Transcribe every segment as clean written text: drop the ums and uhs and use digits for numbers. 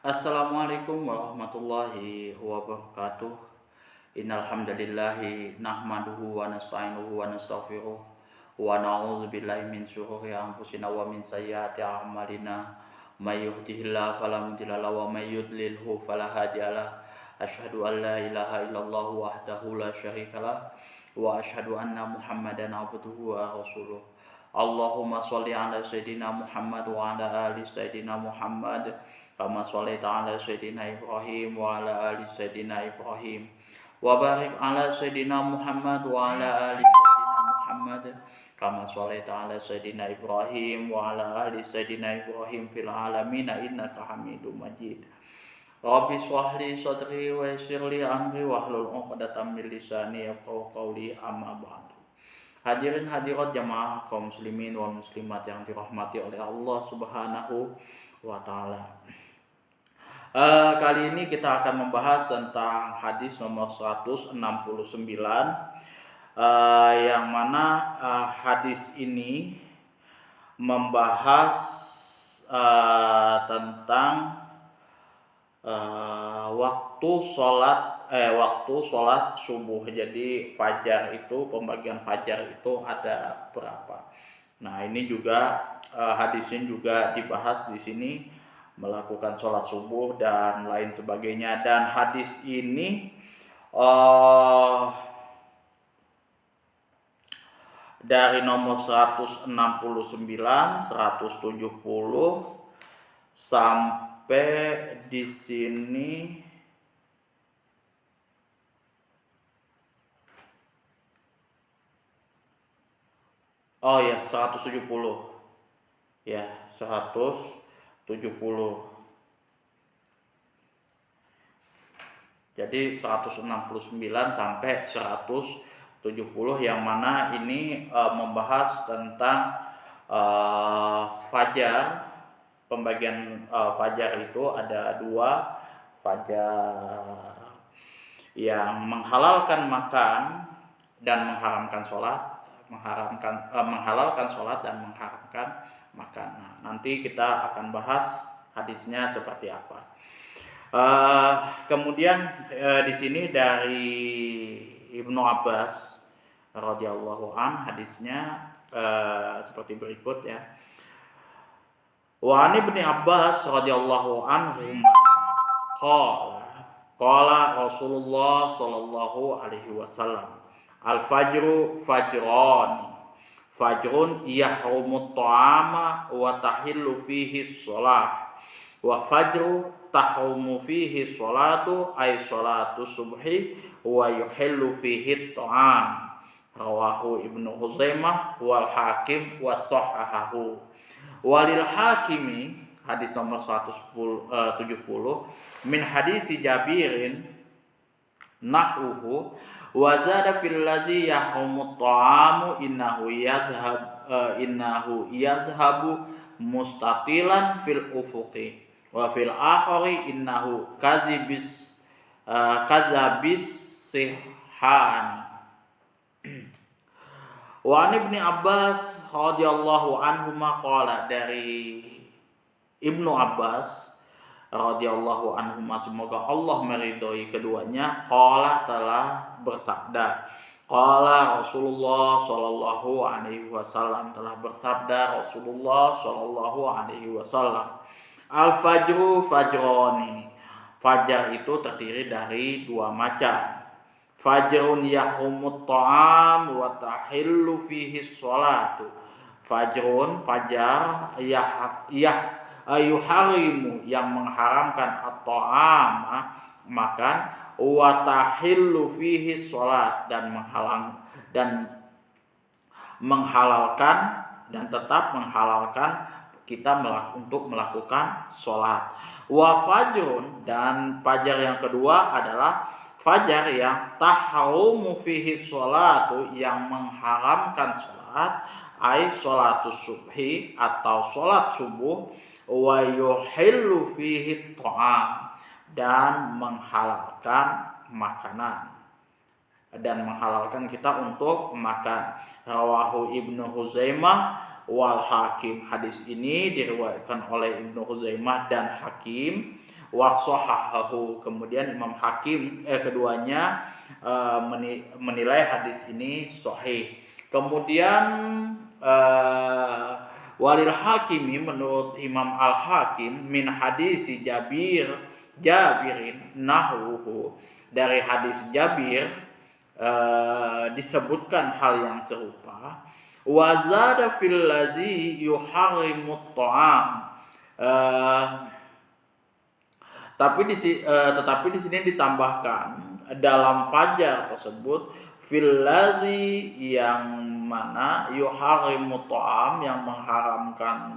Assalamualaikum warahmatullahi wabarakatuh. Innal hamdalillahi nahmaduhu wa nasta'inuhu wa nastaghfiruh wa na'udzu billahi min syururi anfusina wa min sayyiati a'malina. May yahdihillahu fala mudilla lahu wa may yudlilhu fala hadiyalah. Asyhadu an la ilaha illallah wahdahu la syarikalah wa asyhadu anna Muhammadan abduhu wa rasuluh. Allahumma sholli ala sayyidina Muhammad wa ala ali sayyidina Muhammad kama sholaita ala sayyidina Ibrahim wa ala ali sayyidina Ibrahim wa barik ala sayyidina Muhammad wa ala ali sayyidina Muhammad kama sholaita ala sayyidina Ibrahim wa ala ali sayyidina Ibrahim fil alamin innaka Hamidum Majid. Rabbi shrah li sadri wa yassir li amri wahlul 'uqdatam min lisani yafqahu qawli amma ba'du. Hadirin hadirat jamaah kaum muslimin wal muslimat yang dirahmati oleh Allah Subhanahu wa taala. Kali ini kita akan membahas tentang hadis nomor 169 yang mana hadis ini membahas tentang waktu sholat subuh. Jadi fajar itu, pembagian fajar itu ada berapa. Nah, ini juga hadisnya juga dibahas di sini, melakukan sholat subuh dan lain sebagainya. Dan hadis ini dari nomor 169, 170 sampai di sini oh ya 170 ya 170. Jadi 169 sampai 170 yang mana ini membahas tentang fajar. Pembagian fajar itu ada dua, fajar yang menghalalkan makan dan mengharamkan sholat, menghalalkan sholat dan mengharamkan makan. Nah, nanti kita akan bahas hadisnya seperti apa. Kemudian di sini dari Ibnu Abbas radhiyallahu an, hadisnya seperti berikut ya. Wa an Ibnu Abbas radhiyallahu anhu qala Rasulullah sallallahu alaihi wasallam al-fajru fajrani fajrun yahrumut ta'ama wa tahillu fihi shalah wa fajru tahrumu fihi sholatu ay sholatu subhi wa yuhillu fihi ta'am. Rawahu Ibnu Huzaimah wal Hakim wa sahahahu. Walil Hakimi, hadis nomor 170, min hadisi Jabirin nahwuhu wa zada fil ladzi yahumut ta'amu innahu yadhhabu mustatilan fil ufuqi wa fil akhari innahu kadzabis sihani. Wa an Ibnu Abbas radhiyallahu anhu maqala, dari Ibnu Abbas radhiyallahu anhu, semoga Allah meridhoi keduanya, qala telah bersabda, qala Rasulullah sallallahu alaihi wasallam, telah bersabda Rasulullah sallallahu alaihi wasallam, al fajru fajroni, fajar itu terdiri dari dua macam. Fajrun yahumut ta'am wa tahillu fihi sholatu. Fajrun, fajar, yuharimu, yang mengharamkan at-ta'am, makan, wa tahillu fihi sholat, dan menghalalkan dan tetap menghalalkan kita untuk melakukan sholat. Wa fajrun, dan fajar yang kedua adalah fajar yang tahrumu fihi sholatu, yang mengharamkan sholat, ai sholatus subhi, atau sholat subuh, wa yuhillu fihi ta'am, dan menghalalkan makanan, dan menghalalkan kita untuk makan. Rawahu Ibnu Huzaimah wal Hakim, hadis ini diriwayatkan oleh Ibnu Huzaimah dan Hakim. Wasahahahu. Kemudian Imam Hakim keduanya menilai hadis ini sahih. Kemudian walil Hakimi, menurut Imam Al-Hakim, min hadisi Jabirin nahwuhu, dari hadis Jabir disebutkan hal yang serupa. Wazada fil ladzi yuharrimut ta'am. Tetapi di sini ditambahkan dalam fajar tersebut fil ladzi, yang mana yuharrimut ta'am, yang mengharamkan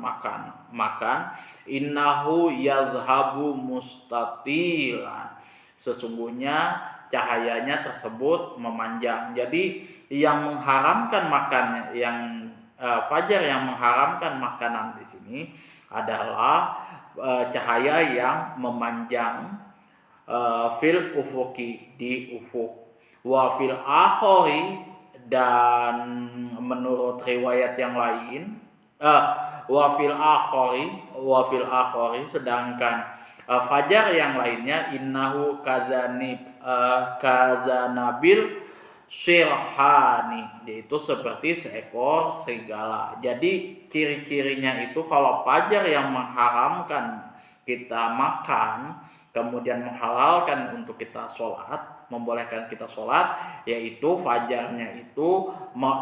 makan, innahu yadhhabu mustatilan, sesungguhnya cahayanya tersebut memanjang. Jadi yang mengharamkan makan, yang fajar yang mengharamkan makanan di sini adalah cahaya yang memanjang fil ufuki, di ufuk, wa fil akhori, dan menurut riwayat yang lain wa fil akhori, sedangkan fajar yang lainnya innahu kadzanabil sirhani, yaitu seperti seekor serigala. Jadi ciri-cirinya itu kalau fajar yang mengharamkan kita makan, kemudian menghalalkan untuk kita sholat, membolehkan kita sholat, yaitu fajarnya itu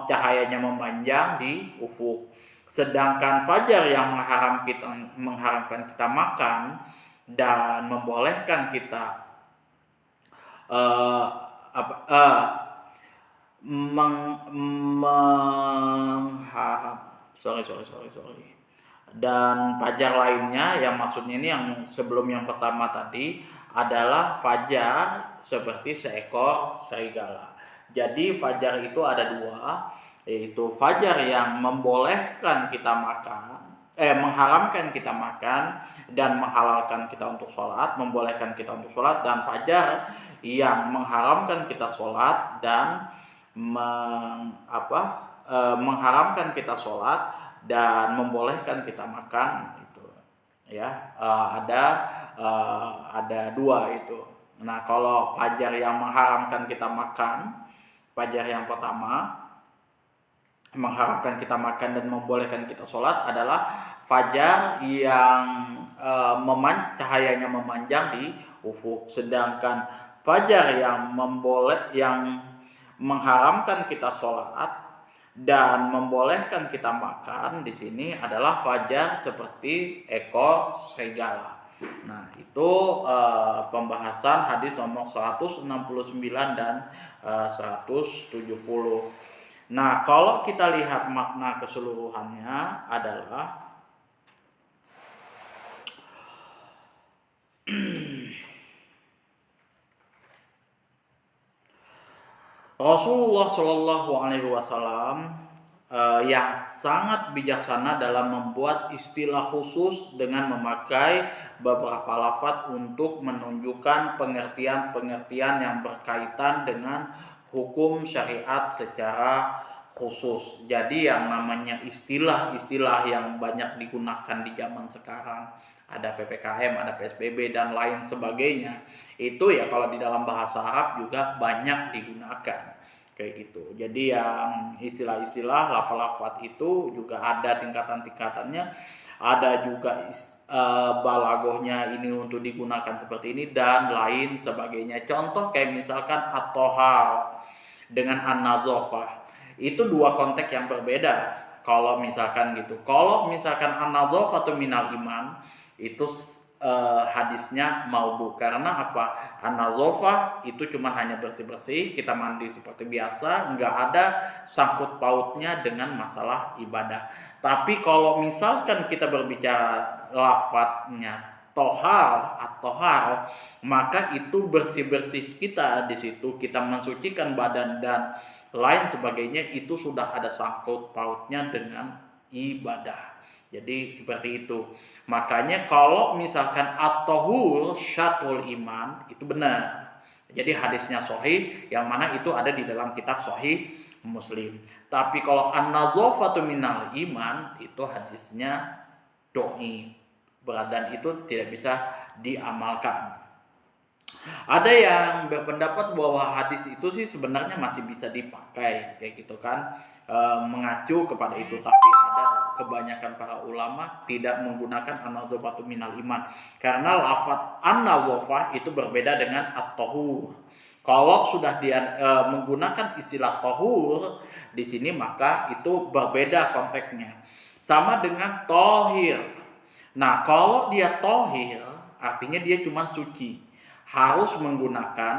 cahayanya memanjang di ufuk. Sedangkan fajar yang mengharamkan kita makan dan membolehkan kita dan fajar lainnya, yang maksudnya ini yang sebelum yang pertama tadi, adalah fajar seperti seekor serigala. Jadi fajar itu ada dua, yaitu fajar yang membolehkan kita makan, mengharamkan kita makan dan menghalalkan kita untuk sholat, membolehkan kita untuk sholat, dan fajar yang mengharamkan kita sholat dan mengharamkan kita sholat dan membolehkan kita makan, itu ya. Ada dua itu. Nah, kalau fajar yang mengharamkan kita makan, fajar yang pertama mengharamkan kita makan dan membolehkan kita sholat adalah fajar yang cahayanya memanjang di ufuk. Sedangkan fajar yang mengharamkan kita sholat dan membolehkan kita makan di sini adalah fajar seperti ekor serigala. Nah, itu pembahasan hadis nomor 169 dan 170. Nah, kalau kita lihat makna keseluruhannya adalah Rasulullah Shallallahu Alaihi Wasallam yang sangat bijaksana dalam membuat istilah khusus dengan memakai beberapa lafaz untuk menunjukkan pengertian-pengertian yang berkaitan dengan hukum syariat secara khusus. Jadi yang namanya istilah-istilah yang banyak digunakan di zaman sekarang, ada PPKM, ada PSBB dan lain sebagainya, itu ya kalau di dalam bahasa Arab juga banyak digunakan kayak gitu. Jadi yang istilah-istilah, lafaz-lafaz itu juga ada tingkatan-tingkatannya, ada juga balagohnya ini untuk digunakan seperti ini dan lain sebagainya. Contoh kayak misalkan at-thahar dengan an-nadzafah, itu dua konteks yang berbeda. Kalau misalkan gitu, kalau misalkan an-nadzafatu minal iman, itu hadisnya maudhu. Karena apa? An-nadzafah itu cuma hanya bersih-bersih, kita mandi seperti biasa, nggak ada sangkut pautnya dengan masalah ibadah. Tapi kalau misalkan kita berbicara lafadznya tohar atau tohar, maka itu bersih-bersih kita di situ, kita mensucikan badan dan lain sebagainya, itu sudah ada sangkut pautnya dengan ibadah. Jadi seperti itu. Makanya kalau misalkan at-tahur syatul iman, itu benar. Jadi hadisnya sahih, yang mana itu ada di dalam kitab Sahih Muslim. Tapi kalau an-nadzafatu minal iman, itu hadisnya dhaif. dan itu tidak bisa diamalkan. Ada yang berpendapat bahwa hadis itu sih sebenarnya masih bisa dipakai kayak gitu kan, mengacu kepada itu, tapi ada kebanyakan para ulama tidak menggunakan an-nadzafatu minal iman karena lafaz an-nadzafah itu berbeda dengan at-tahur. Kalau sudah dia menggunakan istilah tahur di sini maka itu berbeda konteksnya. Sama dengan tohir. Nah, kalau dia tohir artinya dia cuma suci. Harus menggunakan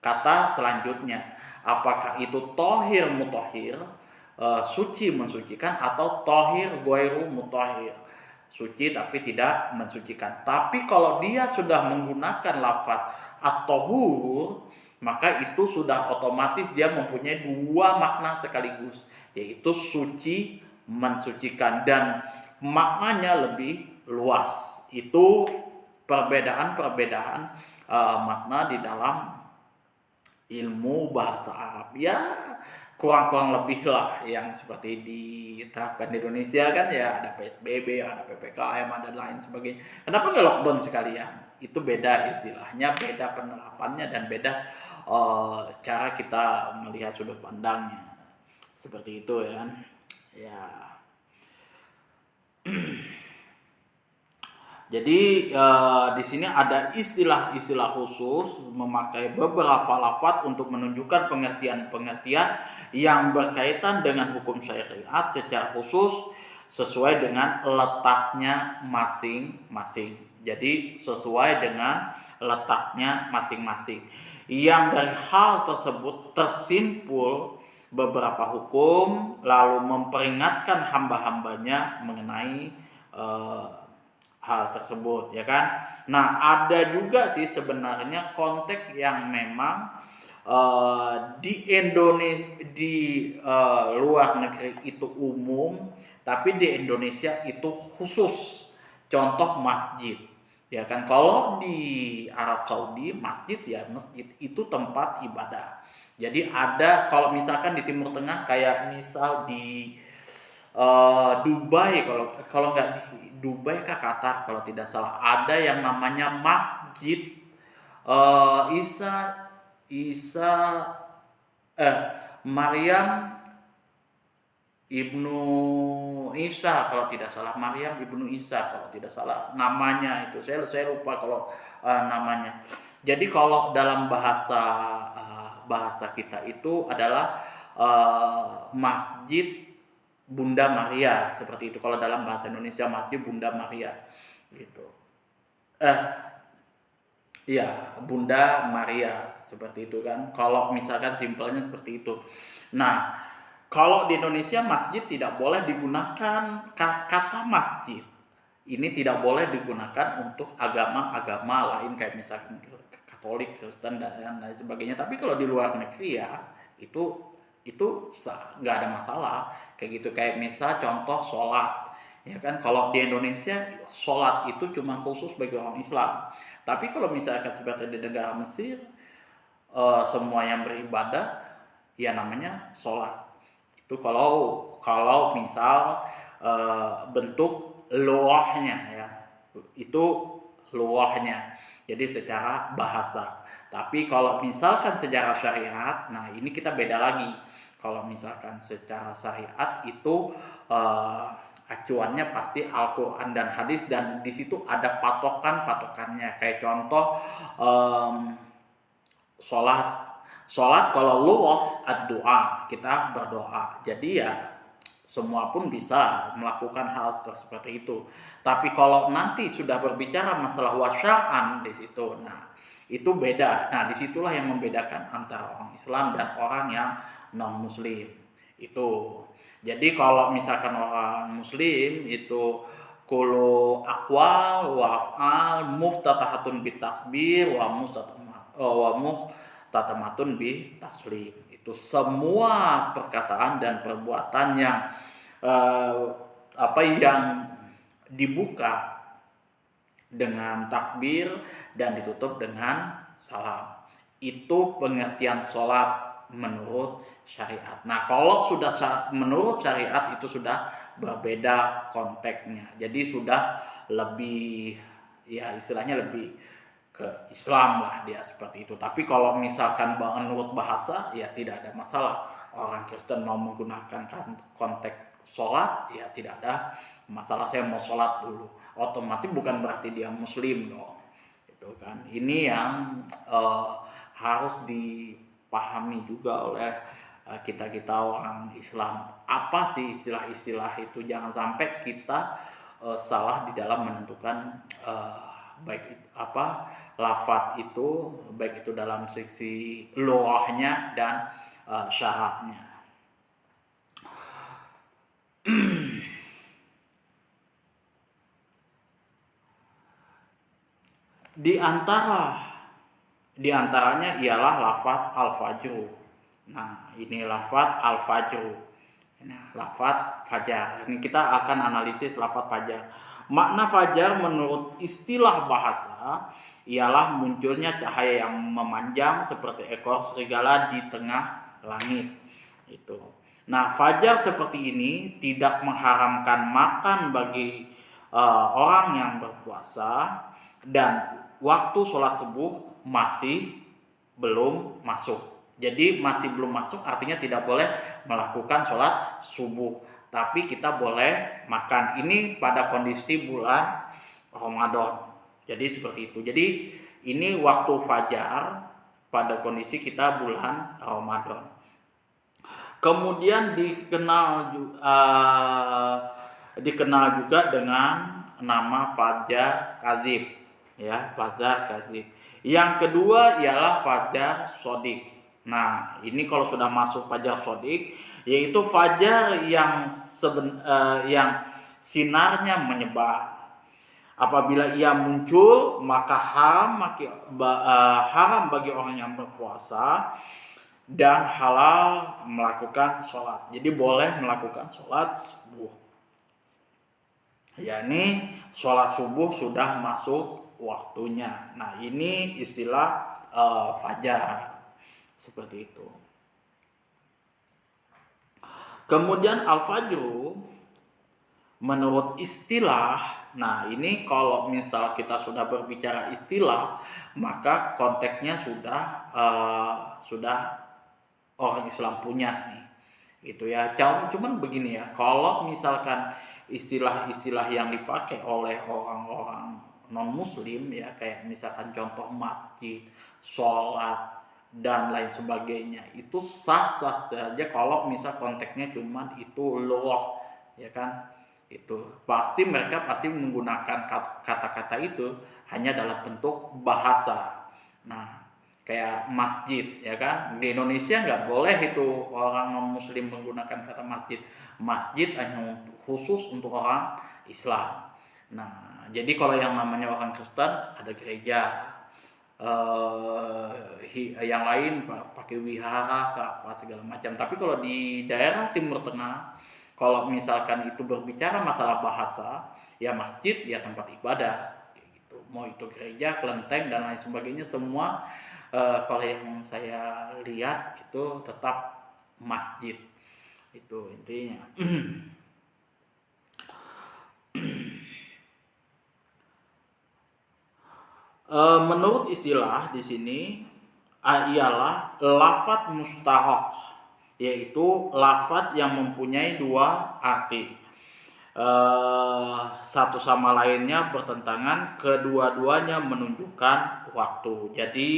kata selanjutnya. Apakah itu tohir mutohir, suci mensucikan, atau tohir goiru mutohir, suci tapi tidak mensucikan. Tapi kalau dia sudah menggunakan lafaz at-tohur, maka itu sudah otomatis dia mempunyai dua makna sekaligus, yaitu suci mensucikan, dan maknanya lebih luas. Itu perbedaan-perbedaan makna di dalam ilmu bahasa Arab. Ya kurang-kurang lebih lah yang seperti diterapkan di Indonesia kan, ya ada PSBB, ada PPKM, ada lain sebagainya. Kenapa nggak lockdown sekalian? Itu beda istilahnya, beda penerapannya, dan beda cara kita melihat sudut pandangnya. Seperti itu ya. Ya. Jadi di sini ada istilah-istilah khusus memakai beberapa lafaz untuk menunjukkan pengertian-pengertian yang berkaitan dengan hukum syariat secara khusus sesuai dengan letaknya masing-masing. Jadi sesuai dengan letaknya masing-masing. Yang dari hal tersebut tersimpul beberapa hukum lalu memperingatkan hamba-hambanya mengenai hal tersebut, ya kan. Nah, ada juga sih sebenarnya konteks yang memang di Indonesia, di luar negeri itu umum, tapi di Indonesia itu khusus. Contoh masjid, ya kan. Kalau di Arab Saudi masjid ya masjid itu tempat ibadah. Jadi ada, kalau misalkan di Timur Tengah kayak misal di Dubai, kalau nggak di Dubai kah Qatar kalau tidak salah, ada yang namanya Masjid Isa Isa Maryam Ibnu Isa kalau tidak salah, Maryam Ibnu Isa kalau tidak salah namanya itu. Saya lupa kalau namanya. Jadi kalau dalam bahasa kita itu adalah Masjid Bunda Maria, seperti itu. Kalau dalam bahasa Indonesia Masjid Bunda Maria gitu. Iya, Bunda Maria seperti itu kan. Kalau misalkan simpelnya seperti itu. Nah, kalau di Indonesia masjid tidak boleh digunakan, kata masjid ini tidak boleh digunakan untuk agama-agama lain kayak misalkan Katolik, Kristen, dan lain sebagainya. Tapi kalau di luar negeri ya itu nggak ada masalah kayak gitu. Kayak misal contoh sholat, ya kan. Kalau di Indonesia sholat itu cuma khusus bagi orang Islam, tapi kalau misalkan seperti di negara Mesir, semua yang beribadah ya namanya sholat. Itu kalau misal bentuk luahnya ya, itu luahnya, jadi secara bahasa. Tapi kalau misalkan secara syariat, nah ini kita beda lagi. Kalau misalkan secara syariat itu acuannya pasti Al-Quran dan hadis, dan di situ ada patokannya. Kayak contoh sholat kalau luwah ad-doa, kita berdoa. Jadi ya semua pun bisa melakukan hal seperti itu. Tapi kalau nanti sudah berbicara masalah wasya'an di situ, nah itu beda. Nah disitulah yang membedakan antara orang Islam dan orang yang non Muslim itu. Jadi kalau misalkan orang Muslim itu kullu aqwal wa af'al muftatahatun bitakbir wa muhtatamatun bi taslim. Itu semua perkataan dan perbuatan yang yang dibuka dengan takbir dan ditutup dengan salam. Itu pengertian sholat menurut syariat. Nah, kalau sudah menurut syariat itu sudah berbeda konteksnya. Jadi sudah lebih, ya istilahnya lebih ke Islam lah dia seperti itu. Tapi kalau misalkan menurut bahasa, ya tidak ada masalah. Orang Kristen mau menggunakan konteks sholat, ya tidak ada masalah. Saya mau sholat dulu, otomatis bukan berarti dia Muslim dong, itu kan. Ini yang harus dipahami juga oleh kita orang Islam. Apa sih istilah-istilah itu? Jangan sampai kita salah di dalam menentukan baik itu lafadz itu, baik itu dalam sisi lughahnya dan syaratnya. Di antaranya ialah lafadz al-fajr. Nah, ini lafadz al-fajr. Nah, lafadz fajar. Ini kita akan analisis lafadz fajar. Makna fajar menurut istilah bahasa ialah munculnya cahaya yang memanjang seperti ekor serigala di tengah langit. Itu. Nah, fajar seperti ini tidak mengharamkan makan bagi orang yang berpuasa, dan waktu sholat subuh masih belum masuk. Jadi masih belum masuk artinya tidak boleh melakukan sholat subuh, tapi kita boleh makan. Ini pada kondisi bulan Ramadan. Jadi seperti itu. Jadi ini waktu fajar pada kondisi kita bulan Ramadan. Kemudian dikenal juga dengan nama fajar kadzib, ya, fajar kadzib. Yang kedua ialah fajar shodiq. Nah, ini kalau sudah masuk fajar shodiq, yaitu fajar yang sinarnya menyebar. Apabila ia muncul, maka haram bagi orang yang berpuasa dan halal melakukan sholat. Jadi boleh melakukan sholat subuh. yakni sholat subuh sudah masuk waktunya. Nah, ini istilah fajar seperti itu. Kemudian al-fajr menurut istilah, nah ini kalau misal kita sudah berbicara istilah, maka konteksnya sudah orang Islam punya nih, gitu ya. Cuman begini ya, kalau misalkan istilah-istilah yang dipakai oleh orang-orang non-muslim ya, kayak misalkan contoh masjid, sholat, dan lain sebagainya, itu sah-sah saja kalau misal konteksnya cuman itu loh, ya kan. Itu pasti mereka menggunakan kata-kata itu hanya dalam bentuk bahasa. Nah, kayak masjid, ya kan, di Indonesia nggak boleh itu orang non muslim menggunakan kata masjid. Masjid hanya khusus untuk orang Islam. Nah, jadi kalau yang namanya orang Kristen ada gereja, yang lain pakai wihara apa segala macam. Tapi kalau di daerah Timur Tengah, kalau misalkan itu berbicara masalah bahasa, ya masjid ya tempat ibadah, kayak gitu. Mau itu gereja, kelenteng dan lain sebagainya, semua kalau yang saya lihat itu tetap masjid. Itu intinya. Menurut istilah di sini ialah lafadz mustahaq, yaitu lafadz yang mempunyai dua arti, satu sama lainnya bertentangan, kedua-duanya menunjukkan waktu. Jadi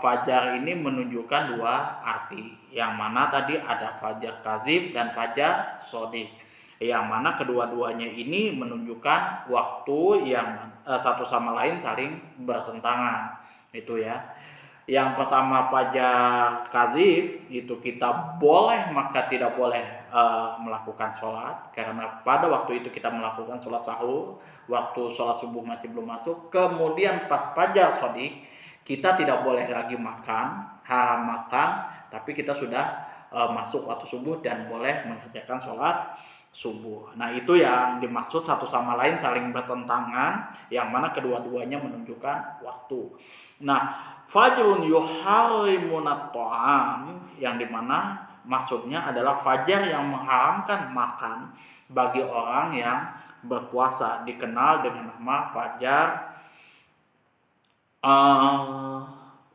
fajar ini menunjukkan dua arti, yang mana tadi ada fajar kadzib dan fajar shodiq, yang mana kedua-duanya ini menunjukkan waktu yang satu sama lain saling bertentangan, itu ya. Yang pertama fajar kadzib itu kita boleh maka tidak boleh melakukan sholat, karena pada waktu itu kita melakukan sholat sahur, waktu sholat subuh masih belum masuk. Kemudian pas fajar shodiq kita tidak boleh lagi makan, haram makan, tapi kita sudah masuk waktu subuh dan boleh mengerjakan sholat subuh. Nah, itu yang dimaksud satu sama lain saling bertentangan, yang mana kedua-duanya menunjukkan waktu. Nah, fajrun yuharrimunat ta'am, yang dimana maksudnya adalah fajar yang mengharamkan makan bagi orang yang berpuasa, dikenal dengan nama fajar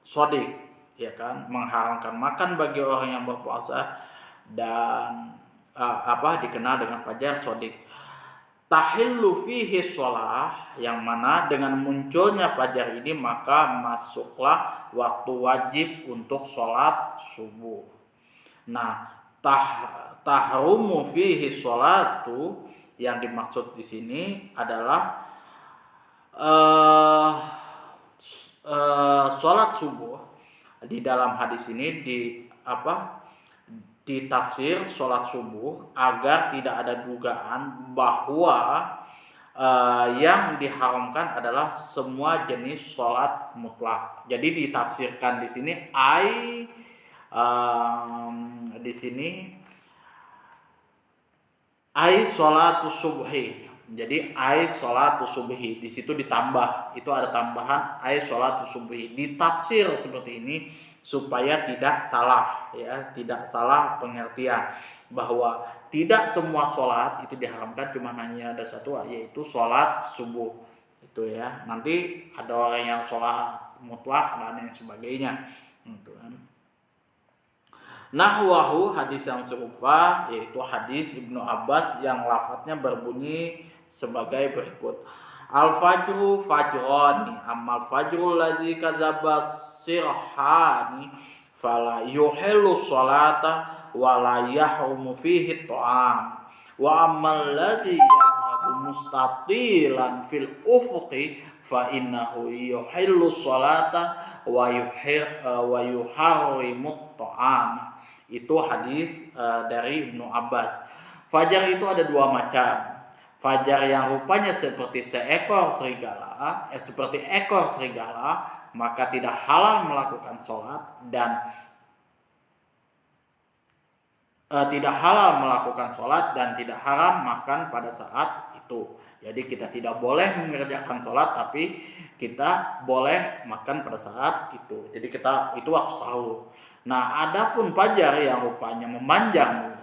sodik, ya kan, mengharamkan makan bagi orang yang berpuasa dan dikenal dengan fajar sodik. Tahillu fihi sholah, yang mana dengan munculnya fajar ini maka masuklah waktu wajib untuk sholat subuh. Nah, tahrumu fihi sholatu, yang dimaksud di sini adalah sholat subuh. Di dalam hadis ini ditafsir sholat subuh agar tidak ada dugaan bahwa yang diharamkan adalah semua jenis sholat mutlak. Jadi ditafsirkan di sini sholatus subhi. Jadi sholatus subhi, di situ ditambah, itu ada tambahan sholatus subhi. Ditafsir seperti ini supaya tidak salah, ya, tidak salah pengertian bahwa tidak semua sholat itu diharamkan, cuma hanya ada satu, yaitu sholat subuh. Itu ya. Nanti ada orang yang sholat mutlak dan lain sebagainya. Gitu kan. Nahwahu, hadis yang serupa, yaitu hadis Ibnu Abbas yang lafadznya berbunyi sebagai berikut. Al-fajru fajrani, amal fajrul ladzi kadzaba sirhani fala yuhillu sholata wala yahrumu fihi ta'am wa amal ladzi yadhabu mustatilan fil ufuqi fa innahu yuhillu sholata wa yuharrimu ta'am. Itu hadis dari Ibnu Abbas. Fajar itu ada dua macam. Fajar yang rupanya seperti ekor serigala, maka tidak halal melakukan sholat dan tidak haram makan pada saat itu. Jadi kita tidak boleh mengerjakan sholat, tapi kita boleh makan pada saat itu. Jadi itu waktu sahur. Nah, adapun fajar yang rupanya memanjang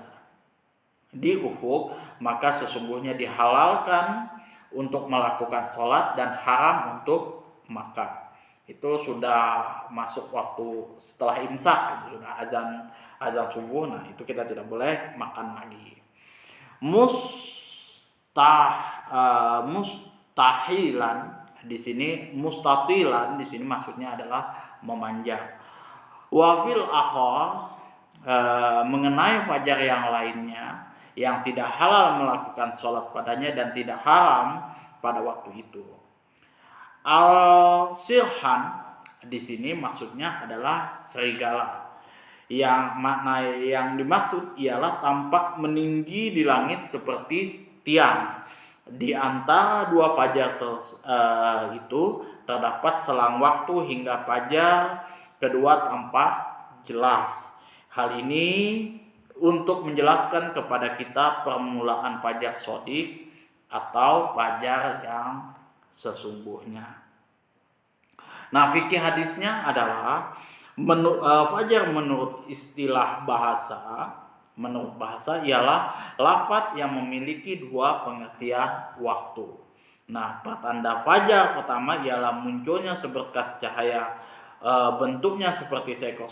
di ufuk, maka sesungguhnya dihalalkan untuk melakukan sholat dan haram untuk makan. Itu sudah masuk waktu setelah imsak, itu sudah azan subuh. Nah, itu kita tidak boleh makan lagi. Mustahilan di sini, mustatilan di sini maksudnya adalah memanjang. Wafil akhar, mengenai fajar yang lainnya yang tidak halal melakukan sholat padanya dan tidak haram pada waktu itu. Al-sirhan di sini maksudnya adalah serigala. Yang dimaksud ialah tampak meninggi di langit seperti tiang. Di antara dua fajar itu terdapat selang waktu hingga fajar kedua tampak jelas. Hal ini untuk menjelaskan kepada kita permulaan fajar sodik atau fajar yang sesungguhnya. Nah, fikih hadisnya adalah fajar menurut istilah bahasa ialah lafadz yang memiliki dua pengertian waktu. Nah, pertanda fajar pertama ialah munculnya seberkas cahaya, bentuknya seperti seekor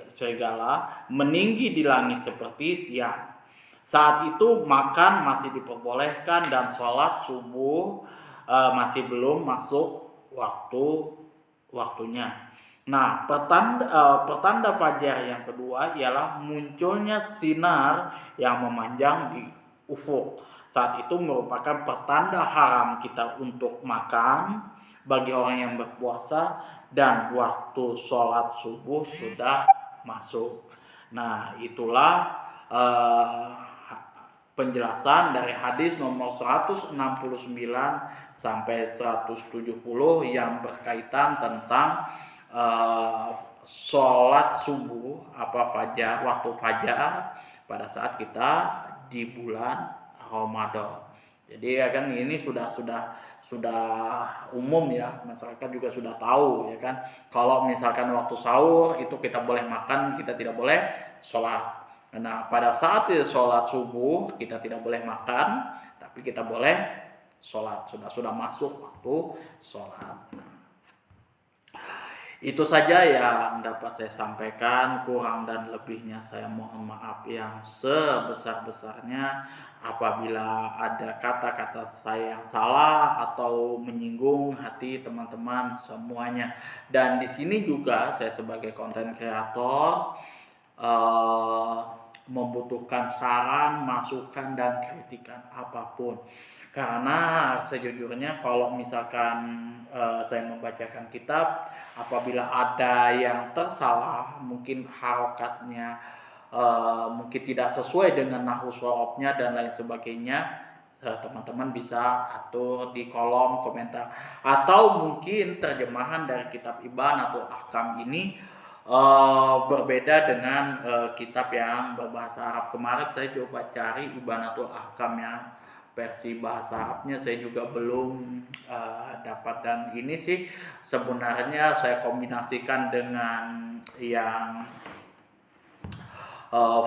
serigala, meninggi di langit seperti tiang. Saat itu makan masih diperbolehkan dan sholat subuh masih belum masuk waktunya. Nah, pertanda fajar yang kedua ialah munculnya sinar yang memanjang di ufuk. Saat itu merupakan pertanda haram kita untuk makan bagi orang yang berpuasa dan waktu sholat subuh sudah masuk. Nah, itulah penjelasan dari hadis nomor 169 sampai 170 yang berkaitan tentang sholat subuh waktu fajar pada saat kita di bulan Ramadan. Jadi ya kan ini sudah umum ya, masyarakat juga sudah tahu ya kan. Kalau misalkan waktu sahur itu kita boleh makan, kita tidak boleh sholat. Nah pada saat sholat subuh kita tidak boleh makan, tapi kita boleh sholat. Sudah masuk waktu sholat. Itu saja yang dapat saya sampaikan, kurang dan lebihnya saya mohon maaf yang sebesar-besarnya apabila ada kata-kata saya yang salah atau menyinggung hati teman-teman semuanya. Dan di sini juga saya sebagai konten kreator eh, membutuhkan saran, masukan dan kritikan apapun. Karena sejujurnya kalau misalkan saya membacakan kitab, apabila ada yang tersalah, mungkin harokatnya mungkin tidak sesuai dengan nahwu shorobnya dan lain sebagainya, teman-teman bisa atur di kolom komentar. Atau mungkin terjemahan dari kitab Ibanatul Ahkam ini berbeda dengan kitab yang berbahasa Arab. Kemarin saya coba cari Ibanatul Ahkam ya, versi bahasa Arabnya saya juga belum dapat, dan ini sih sebenarnya saya kombinasikan dengan yang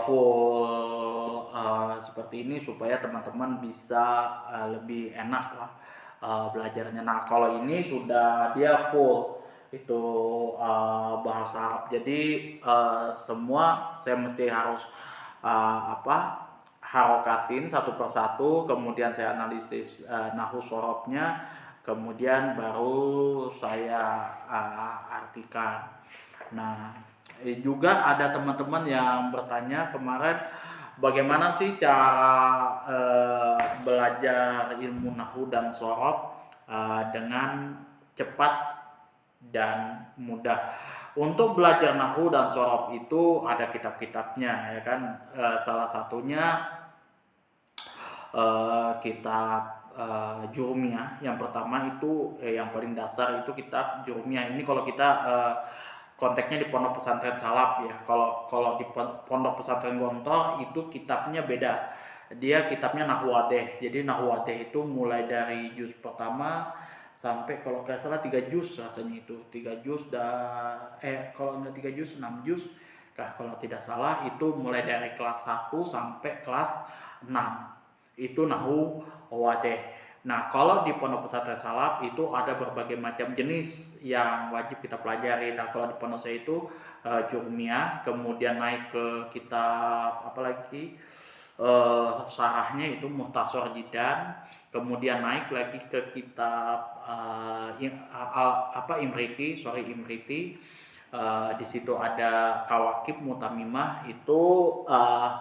full seperti ini supaya teman-teman bisa lebih enak lah belajarnya. Nah kalau ini sudah dia full itu bahasa Arab, jadi semua saya mesti harus harokatin satu persatu, kemudian saya analisis nahwu shorobnya, kemudian baru saya artikan. Nah juga ada teman-teman yang bertanya kemarin, bagaimana sih cara belajar ilmu nahwu dan shorob dengan cepat dan mudah. Untuk belajar nahwu dan shorob itu ada kitab-kitabnya ya kan. Salah satunya kitab Jurumiyah. Yang pertama itu yang paling dasar itu kitab Jurumiyah. Ini kalau kita konteksnya di pondok pesantren salaf ya. Kalau di pondok pesantren Gontor itu kitabnya beda. Dia kitabnya Nahwu Wadih. Jadi Nahwu Wadih itu mulai dari juz pertama sampai kalau nggak salah 3 juz rasanya itu. 3 juz kalau nggak 3 juz 6 juz. Nah, kalau tidak salah itu mulai dari kelas 1 sampai kelas 6. Itu Nahwu Wadih. Nah, kalau di pondok pesantren salaf itu ada berbagai macam jenis yang wajib kita pelajari. Nah, kalau di pondok saya itu Jurumiyah, kemudian naik ke kitab apalagi sarahnya itu Mukhtasar Jidan, kemudian naik lagi ke kitab Imriti. Di situ ada Kawakib Mutamimah, itu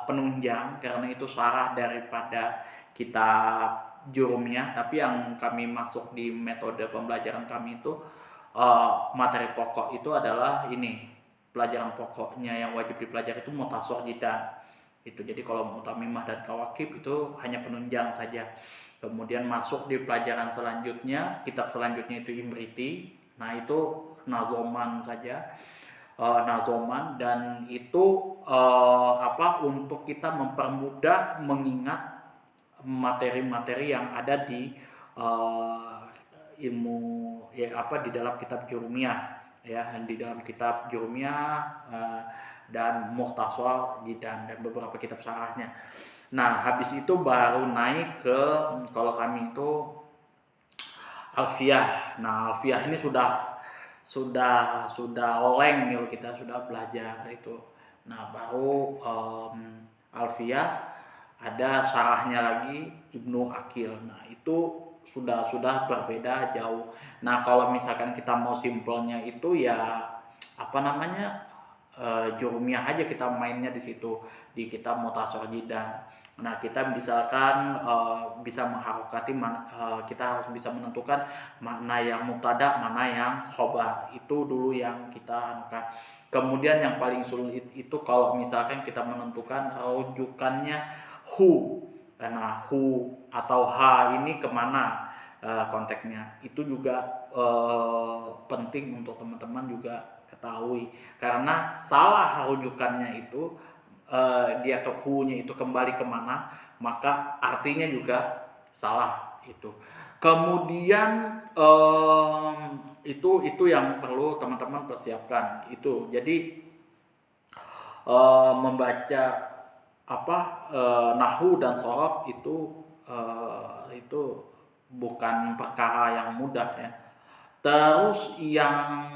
penunjang karena itu sarah daripada kitab Jurumiyah. Tapi yang kami masuk di metode pembelajaran kami itu materi pokok itu adalah ini, pelajaran pokoknya yang wajib dipelajari itu Mukhtasar Jidan itu. Jadi kalau Mutamimah dan Kawakib itu hanya penunjang saja. Kemudian masuk di pelajaran selanjutnya, kitab selanjutnya itu Imriti. Nah itu nazoman saja, nazoman, dan itu untuk kita mempermudah mengingat materi-materi yang ada di ilmu di dalam kitab Jurumiyah ya, di dalam kitab Jurumiyah dan Mukhtasar Jidan dan beberapa kitab sarahnya. Nah habis itu baru naik ke, kalau kami itu Alfiyah. Nah Alfiyah ini sudah oleng kalau kita sudah belajar itu. Nah baru Alfiyah ada sarahnya lagi Ibnu Akil. Nah itu sudah berbeda jauh. Nah kalau misalkan kita mau simpelnya itu ya Jurumiyah aja kita mainnya di situ, di kitab Mukhtasar Jidan. Nah kita misalkan bisa mengharokati, kita harus bisa menentukan makna yang mubtada, mana yang khobar. Itu dulu yang kita anukan. Kemudian yang paling sulit itu kalau misalkan kita menentukan rujukannya hu. Nah hu atau ha ini kemana konteksnya, itu juga penting untuk teman-teman juga ketahui. Karena salah rujukannya itu dia ke hu-nya itu kembali kemana, maka artinya juga salah itu. Kemudian itu yang perlu teman-teman persiapkan itu. Jadi membaca nahwu dan shorof itu bukan perkara yang mudah ya. Terus yang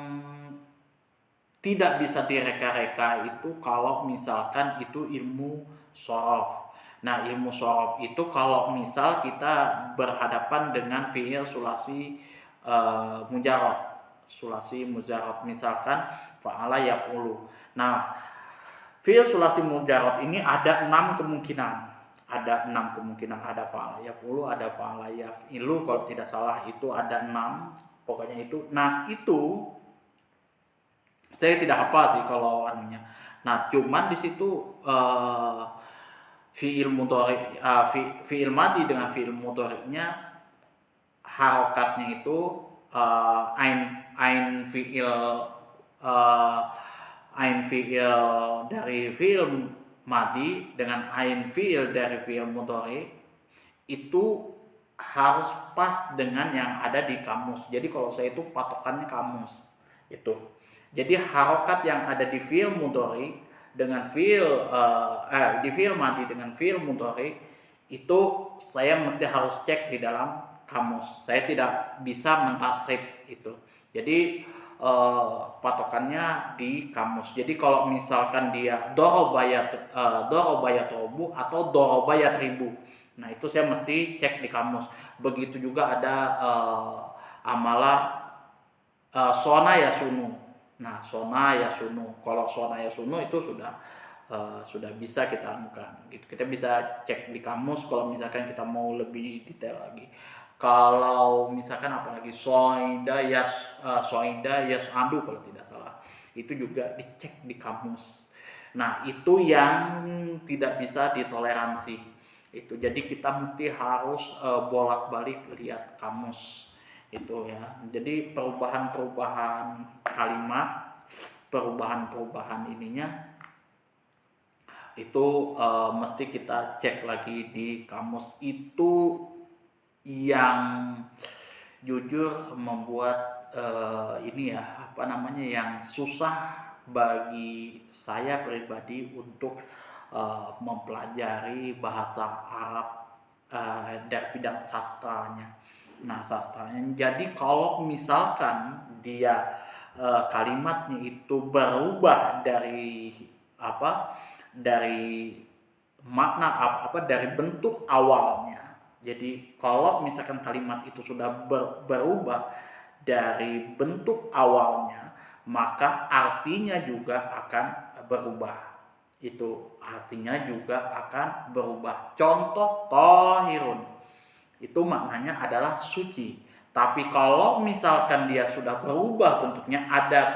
tidak bisa direka-reka itu kalau misalkan itu ilmu shorof. Nah, ilmu shorof itu kalau misal kita berhadapan dengan fi'il sulasi mujarrad. Sulasi mujarrad misalkan fa'ala yaf'ulu. Nah, fi'il sulasi mujarrad ini ada 6 kemungkinan. Ada 6 kemungkinan, ada fa'ala yaf'ulu, ada fa'ala yaf'ilu, kalau tidak salah itu ada 6. Pokoknya itu. Nah, itu saya tidak hafal sih kalau anunya. Nah, cuman di situ fi'il mudhari, fi'il madhi dengan fi'il mudhari'nya harokatnya itu ain fi'il dari fi'il madhi dengan ain fi'il dari fi'il mudhari itu harus pas dengan yang ada di kamus. Jadi kalau saya itu patokannya kamus itu. Jadi harokat yang ada di fi'il mudhari dengan di fi'il madhi dengan fi'il mudhari itu saya mesti harus cek di dalam kamus. Saya tidak bisa mentasrif itu. Jadi patokannya di kamus. Jadi kalau misalkan dia doroba yatrobu atau doroba yatribu, nah itu saya mesti cek di kamus. Begitu juga ada amala sona yasunu. Nah, sona yasunu. Kalau sona yasunu itu sudah bisa kita anukan. Gitu. Kita bisa cek di kamus kalau misalkan kita mau lebih detail lagi. Kalau misalkan apalagi soida yas'adu kalau tidak salah, itu juga dicek di kamus. Nah, itu yang tidak bisa ditoleransi. Itu jadi kita mesti harus bolak-balik lihat kamus itu ya. Jadi perubahan kalimat, perubahan ininya itu mesti kita cek lagi di kamus. Itu yang jujur membuat yang susah bagi saya pribadi untuk mempelajari bahasa Arab dari bidang sastranya. Nah, sastranya. Jadi kalau misalkan dia kalimatnya itu berubah dari makna dari bentuk awalnya. Jadi kalau misalkan kalimat itu sudah berubah dari bentuk awalnya, maka artinya juga akan berubah. Itu artinya juga akan berubah. Contoh tohirun itu maknanya adalah suci. Tapi kalau misalkan dia sudah berubah bentuknya, ada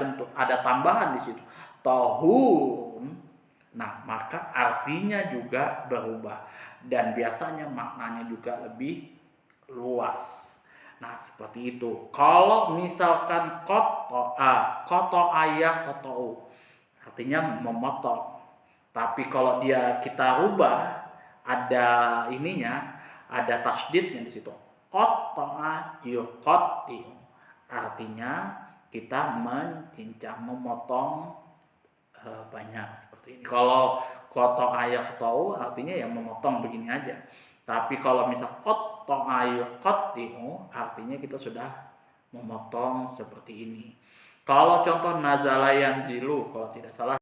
tambahan di situ, tohun, nah maka artinya juga berubah dan biasanya maknanya juga lebih luas. Nah, seperti itu. Kalau misalkan koto ayah kotou, artinya memotong. Tapi kalau kita rubah, ada ininya, ada tasdidnya di situ. Qata'a yuqatti'u. Artinya kita mencincang, memotong banyak seperti ini. Kalau qata'a yaqta'u artinya yang memotong begini aja. Tapi kalau misal qata'a yuqatti'u artinya kita sudah memotong seperti ini. Kalau contoh nazala yanzilu kalau tidak salah